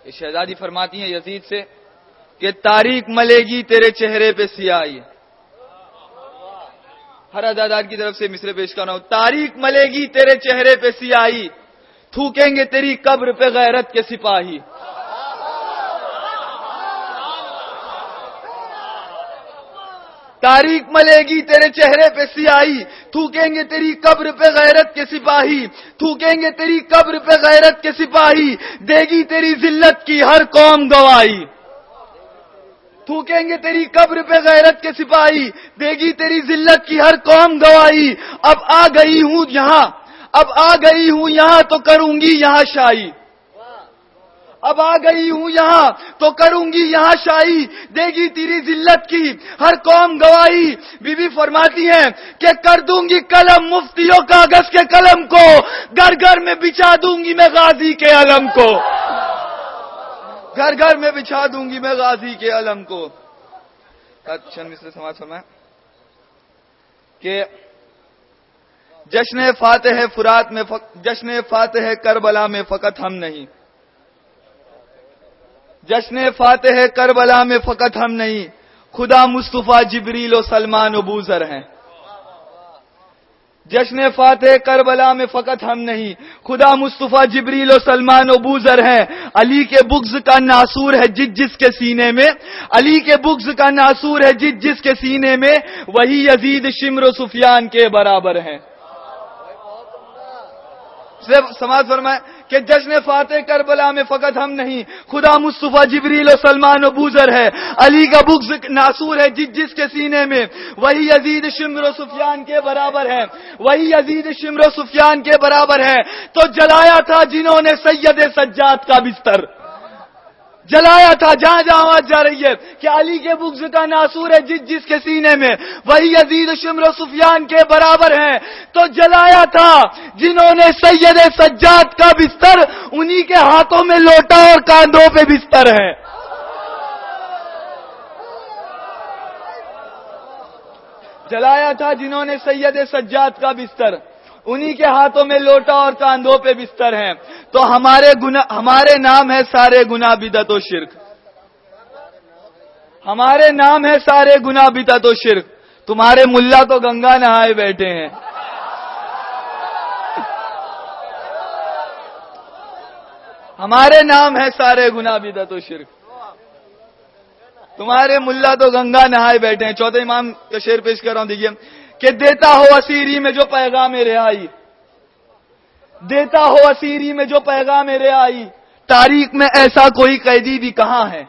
یہ شہزادی فرماتی ہیں یزید سے کہ تاریخ ملے گی تیرے چہرے پہ سیاہی. ہر ادادار کی طرف سے مصرع پیش کرنا ہوں. تاریخ ملے گی تیرے چہرے پہ سیاہی, تھوکیں گے تیری قبر پہ غیرت کے سپاہی. تاریخ ملے گی تیرے چہرے پہ سیاہی, تھوکیں گے تیری قبر پہ غیرت کے سپاہی. تھوکیں گے تیری قبر پہ غیرت کے سپاہی, دے گی تیری ذلت کی ہر قوم گواہی. تھوکیں گے تیری قبر پہ غیرت کے سپاہی, دے گی تیری ذلت کی ہر قوم گواہی. اب آ گئی ہوں یہاں, اب آ گئی ہوں یہاں تو کروں گی یہاں شاہی. اب آ گئی ہوں یہاں تو کروں گی یہاں شاہی, دے گی تیری ذلت کی ہر قوم گواہی. بی بی فرماتی ہیں کہ کر دوں گی قلم مفتیوں کاغذ کے قلم کو, گھر گھر میں بچھا دوں گی میں غازی کے علم کو. گھر گھر میں بچھا دوں گی میں غازی کے علم کو. چند مصرے سماعت فرمائیں کہ جشن فاتح فرات میں جشن فاتح کربلا میں فقط ہم نہیں, جشن فاتح کربلا میں فقط ہم نہیں, خدا مصطفیٰ جبریل و سلمان و بوذر ہیں. جشن فاتح کربلا میں فقط ہم نہیں, خدا مصطفیٰ جبریل و سلمان و بوذر ہیں. علی کے بغض کا ناسور ہے جس جس کے سینے میں, علی کے بغض کا ناسور ہے جس جس کے سینے میں, وہی یزید شمر و سفیان کے برابر ہیں. سماعت فرمائے کہ جشن فاتح کربلا میں فقط ہم نہیں, خدا مصطفیٰ جبریل و سلمان و بوذر ہے. علی کا بغض ناسور ہے جس جس کے سینے میں, وہی یزید شمر و سفیان کے برابر ہے, وہی یزید شمر و سفیان کے برابر ہے. تو جلایا تھا جنہوں نے سید سجاد کا بستر, جلایا تھا جہاں جہاں آواز جا رہی ہے کہ علی کے بغض کا ناسور ہے جس جس کے سینے میں, وہی یزید شمر و سفیان کے برابر ہیں. تو جلایا تھا جنہوں نے سید سجاد کا بستر, انہی کے ہاتھوں میں لوٹا اور کاندھوں پہ بستر ہے. جلایا تھا جنہوں نے سید سجاد کا بستر, انہی کے ہاتھوں میں لوٹا اور کاندھوں پہ بستر ہیں. تو ہمارے نام ہے سارے گناہ بدعت و شرک, ہمارے نام ہے سارے گناہ بدعت و شرک. تمہارے ملا تو گنگا نہائے بیٹھے ہیں. ہمارے نام ہے سارے گناہ بدعت و شرک, تمہارے ملا تو گنگا نہائے بیٹھے ہیں. چوتھے امام کا شعر پیش کر رہا ہوں, دیکھیے کہ دیتا ہو اسیری میں جو پیغام رہائی, دیتا ہو اسیری میں جو پیغام رہائی, تاریخ میں ایسا کوئی قیدی بھی کہاں ہے.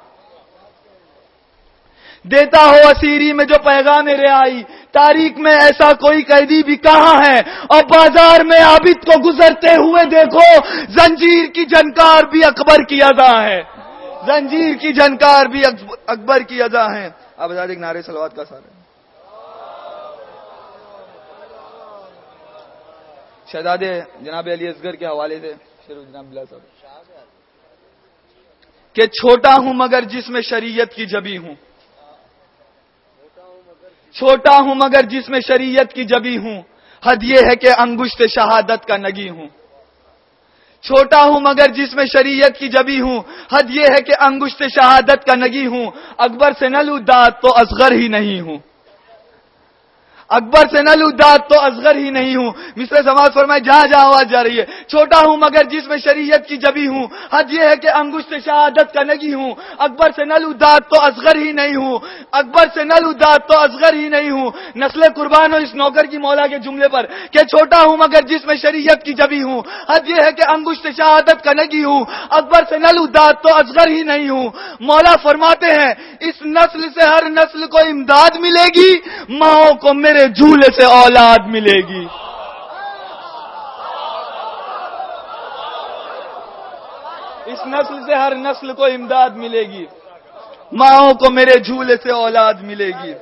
دیتا ہو اسیری میں جو پیغام رہائی, تاریخ میں ایسا کوئی قیدی بھی کہاں ہے. اور بازار میں عابد کو گزرتے ہوئے دیکھو, زنجیر کی جھنکار بھی اکبر کی ادا ہے, زنجیر کی جھنکار بھی اکبر کی ادا ہے. اب آزاد ایک نعرے صلوات کا ساتھ ہے. شہزادے جناب علی اصغر کے حوالے سے شعر جناب بلا صاحب کہ چھوٹا ہوں مگر جس میں شریعت کی جبی ہوں, چھوٹا ہوں مگر جس میں شریعت کی جبی ہوں, حد یہ ہے کہ انگشت شہادت کا نگی ہوں. چھوٹا ہوں مگر جس میں شریعت کی جبی ہوں, حد یہ ہے کہ انگشت شہادت کا نگی ہوں. اکبر سے نہ لوں داد تو اصغر ہی نہیں ہوں, اکبر سے نہ لوں داد تو اصغر ہی نہیں ہوں. مصرع سماعت فرمائے جہاں جہاں آواز جا رہی ہے. چھوٹا ہوں مگر جس میں شریعت کی جبی ہوں, حد یہ ہے کہ انگشت شہادت کا نگی ہوں. اکبر سے نہ لوں داد تو اصغر ہی نہیں ہوں, اکبر سے نہ لوں داد تو اصغر ہی نہیں ہوں. نسل قربان ہو اس نوکر کی مولا کے جملے پر کہ چھوٹا ہوں مگر جس میں شریعت کی جبی ہوں, حد یہ ہے کہ انگشت شہادت کا نگی ہوں. اکبر سے نہ لوں داد تو اصغر ہی نہیں ہوں. مولا فرماتے ہیں اس نسل سے ہر نسل کو امداد ملے گی, ماؤں کو میرے جھولے سے اولاد ملے گی. اس نسل سے ہر نسل کو امداد ملے گی, ماؤں کو میرے جھولے سے اولاد ملے گی,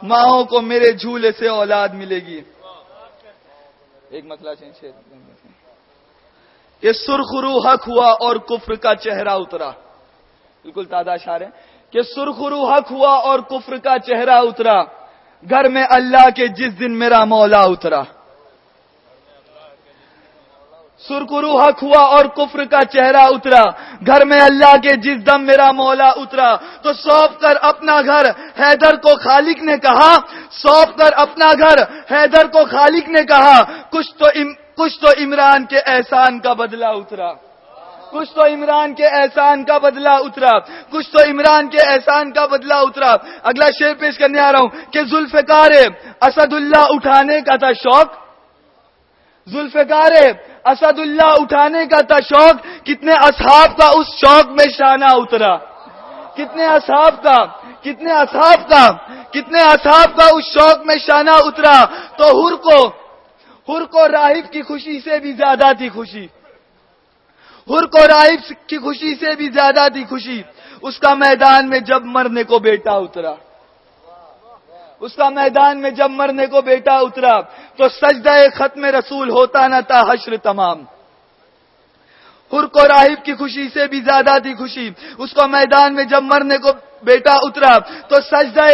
ماؤں کو میرے جھولے سے اولاد ملے گی. ایک مسئلہ کہ سرخ رو حق ہوا اور کفر کا چہرہ اترا. بالکل تازہ اشعار ہے کہ سرخ رو حق ہوا اور کفر کا چہرہ اترا, گھر میں اللہ کے جس دن میرا مولا اترا. سرخرو حق ہوا اور کفر کا چہرہ اترا، گھر میں اللہ کے جس دم میرا مولا اترا، تو سونپ کر اپنا گھر حیدر کو خالق نے کہا، سونپ کر اپنا گھر حیدر کو خالق نے کہا، کچھ تو عمران کے احسان کا بدلہ اترا، کچھ تو عمران کے احسان کا بدلہ اترا، کچھ تو عمران کے احسان کا بدلہ اترا۔ اگلا شعر پیش کرنے آ رہا ہوں کہ ذوالفقار اسد اللہ اٹھانے کا تھا شوق، ذوالفقار اسد اللہ اٹھانے کا تھا شوق، کتنے اصحاب کا اس شوق میں شانہ اترا، کتنے اصحاب کا اس شوق میں شانہ اترا، تو حر کو راہب کی خوشی سے بھی زیادہ تھی خوشی، حر کو راہب کی خوشی سے بھی زیادہ تھی خوشی، اس کا میدان میں جب مرنے کو بیٹا اترا، اس کا میدان میں جب مرنے کو بیٹا اترا، تو سجدہ ختم رسول ہوتا نہ تھا حشر تمام، حر کو راہب کی خوشی سے بھی زیادہ تھی خوشی، اس کو میدان میں جب مرنے کو بیٹا اترا، تو سجدہ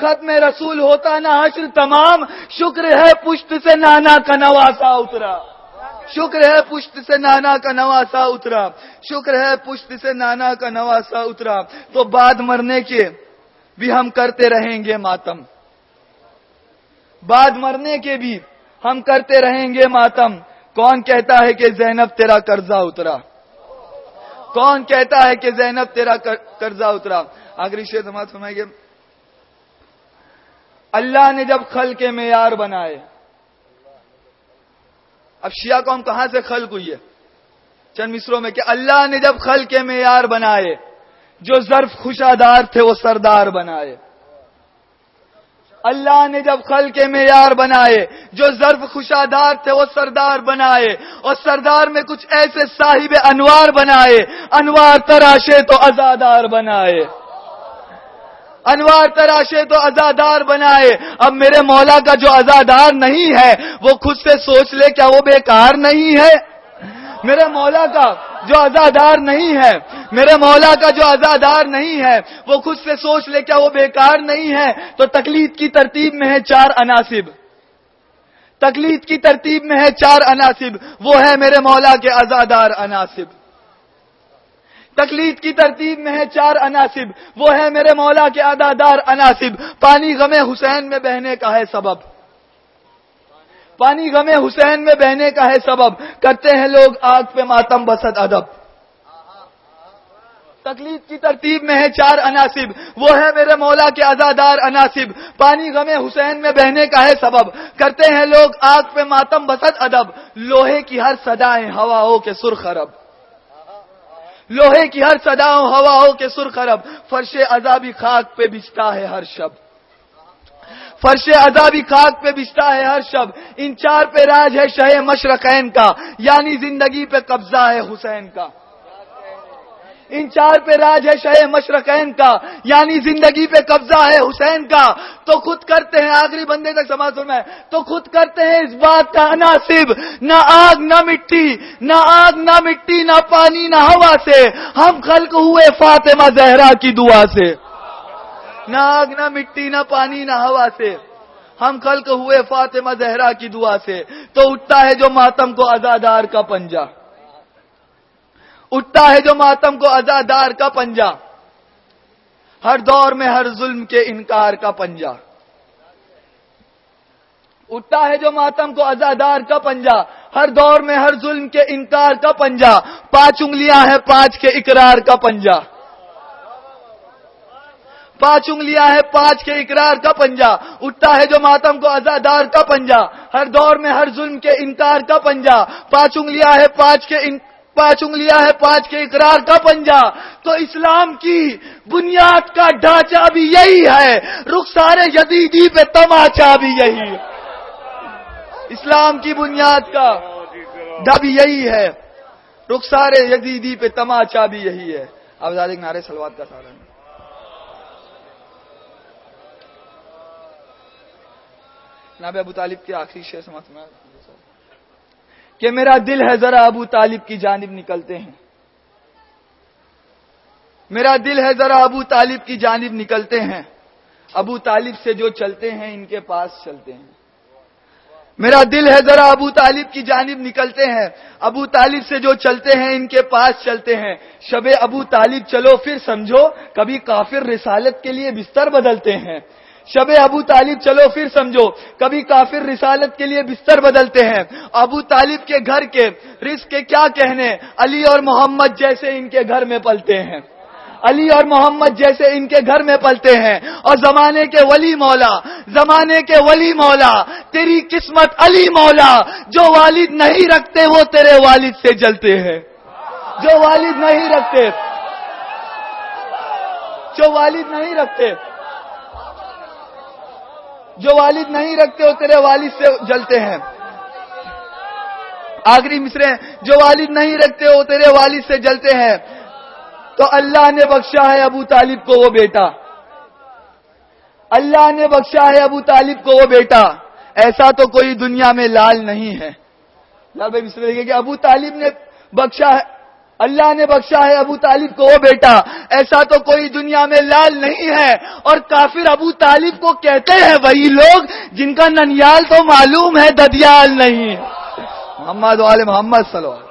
ختم رسول ہوتا نہ حشر تمام، شکر ہے پشت سے نانا کا نواسا اترا، شکر ہے پشت سے نانا کا نواسا اترا، شکر ہے پشت سے نانا کا نواسا اترا، تو بعد مرنے کے بھی ہم کرتے رہیں گے ماتم، بعد مرنے کے بھی ہم کرتے رہیں گے ماتم، کون کہتا ہے کہ زینب تیرا قرضہ اترا، کون کہتا ہے کہ زینب تیرا قرضہ اترا۔ آخری شعر سماعت فرمائیے، اللہ نے جب خلق کے معیار بنائے، اب شیعہ قوم کہاں سے خلق ہوئی ہے؟ چند مصروں میں کہ اللہ نے جب خلق کے معیار بنائے، جو ظرف خوشادار تھے وہ سردار بنائے، اللہ نے جب خلق کے معیار بنائے، جو ظرف خوشادار تھے وہ سردار بنائے، اور سردار میں کچھ ایسے صاحب انوار بنائے، انوار تراشے تو عزادار بنائے، انوار تراشے تو عزادار بنائے۔ اب میرے مولا کا جو عزادار نہیں ہے وہ خود سے سوچ لے کیا وہ بیکار نہیں ہے؟ میرے مولا کا جو عزادار نہیں ہے، میرے مولا کا جو عزادار نہیں ہے وہ خود سے سوچ لے کیا وہ بیکار نہیں ہے؟ تو تقلید کی ترتیب میں ہے 4 عناصب، تقلید کی ترتیب میں ہے 4 عناصب، وہ ہے میرے مولا کے عزادار عناصب، تقلید کی ترتیب میں ہے 4 عناصب، وہ ہے میرے مولا کے عزادار عناصب۔ پانی غم حسین میں بہنے کا ہے سبب، پانی غم حسین میں بہنے کا ہے سبب، کرتے ہیں لوگ آگ پہ ماتم بسط ادب۔ تقلید کی ترتیب میں ہے 4 عناصب، وہ ہے میرے مولا کے عزادار عناصب۔ پانی غم حسین میں بہنے کا ہے سبب، کرتے ہیں لوگ آگ پہ ماتم بسط ادب۔ لوہے کی ہر صدائیں ہواؤں کے سرخ عرب، لوہے کی ہر صداؤں ہواؤں کے سرخ عرب، فرش عذابی خاک پہ بچتا ہے ہر شب، فرش عذابی خاک پہ بچتا ہے ہر شب۔ ان 4 پہ راج ہے شہ مشرقین کا، یعنی زندگی پہ قبضہ ہے حسین کا، ان 4 پہ راج ہے شہ مشرقین کا، یعنی زندگی پہ قبضہ ہے حسین کا۔ تو خود کرتے ہیں، آخری بندے تک سماعت فرمائے، تو خود کرتے ہیں اس بات کا عناصب، نہ آگ نہ مٹی، نہ آگ نہ مٹی، نہ پانی نہ ہوا سے، ہم خلق ہوئے فاطمہ زہرا کی دعا سے، نہ آگ نہ مٹی نہ پانی نہ ہوا سے، ہم خلق ہوئے فاطمہ زہرا کی دعا سے۔ تو اٹھتا ہے جو ماتم کو عزادار کا پنجہ، اٹھتا ہے جو ماتم کو عزادار کا پنجہ، ہر دور میں ہر ظلم کے انکار کا پنجہ، اٹھتا ہے جو ماتم کو عزادار کا پنجہ، ہر دور میں ہر ظلم کے انکار کا پنجہ، 5 انگلیاں ہیں 5 کے اقرار کا پنجہ، 5 انگلیاں ہے 5 کے اقرار کا پنجہ، اٹھتا ہے جو ماتم کو عزادار کا پنجہ، ہر دور میں ہر ظلم کے انکار کا پنجہ، 5 انگلیاں ہے 5 انگلیاں ہے 5 کے اقرار کا پنجہ۔ تو اسلام کی بنیاد کا ڈھانچہ بھی یہی ہے، رخسار یزیدی پہ تماچا بھی یہی ہے، اسلام کی بنیاد کا ڈھانچہ بھی یہی ہے، رخسار یزیدی پہ تماچا بھی یہی ہے۔ اب ذرا ایک نعرے صلوات کا سہارا ہے۔ جناب ابو طالب کے آخری شعر سمجھنا کہ میرا دل ہے ذرا ابو طالب کی جانب نکلتے ہیں، میرا دل ہے ذرا ابو طالب کی جانب نکلتے ہیں، ابو طالب سے جو چلتے ہیں ان کے پاس چلتے ہیں، میرا دل ہے ذرا ابو طالب کی جانب نکلتے ہیں، ابو طالب سے جو چلتے ہیں ان کے پاس چلتے ہیں۔ شب ابو طالب چلو پھر سمجھو، کبھی کافر رسالت کے لیے بستر بدلتے ہیں۔ شب ابو طالب چلو پھر سمجھو، کبھی کافر رسالت کے لیے بستر بدلتے ہیں۔ ابو طالب کے گھر کے رزق کے کیا کہنے، علی اور محمد جیسے ان کے گھر میں پلتے ہیں، علی اور محمد جیسے ان کے گھر میں پلتے ہیں۔ اور زمانے کے ولی مولا، زمانے کے ولی مولا، تیری قسمت علی مولا، جو والد نہیں رکھتے وہ تیرے والد سے جلتے ہیں، جو والد نہیں رکھتے، جو والد نہیں رکھتے، جو والد نہیں رکھتے وہ تیرے والد سے جلتے ہیں۔ آخری مصرے، جو والد نہیں رکھتے وہ تیرے والد سے جلتے ہیں۔ تو اللہ نے بخشا ہے ابو طالب کو وہ بیٹا، اللہ نے بخشا ہے ابو طالب کو وہ بیٹا، ایسا تو کوئی دنیا میں لال نہیں ہے۔ لال بھائی مصرے دیکھیں کہ ابو طالب نے بخشا ہے، اللہ نے بخشا ہے ابو طالب کو وہ بیٹا، ایسا تو کوئی دنیا میں لال نہیں ہے۔ اور کافر ابو طالب کو کہتے ہیں وہی لوگ جن کا ننیال تو معلوم ہے ددیال نہیں۔ محمد وآل محمد صلی اللہ علیہ وسلم۔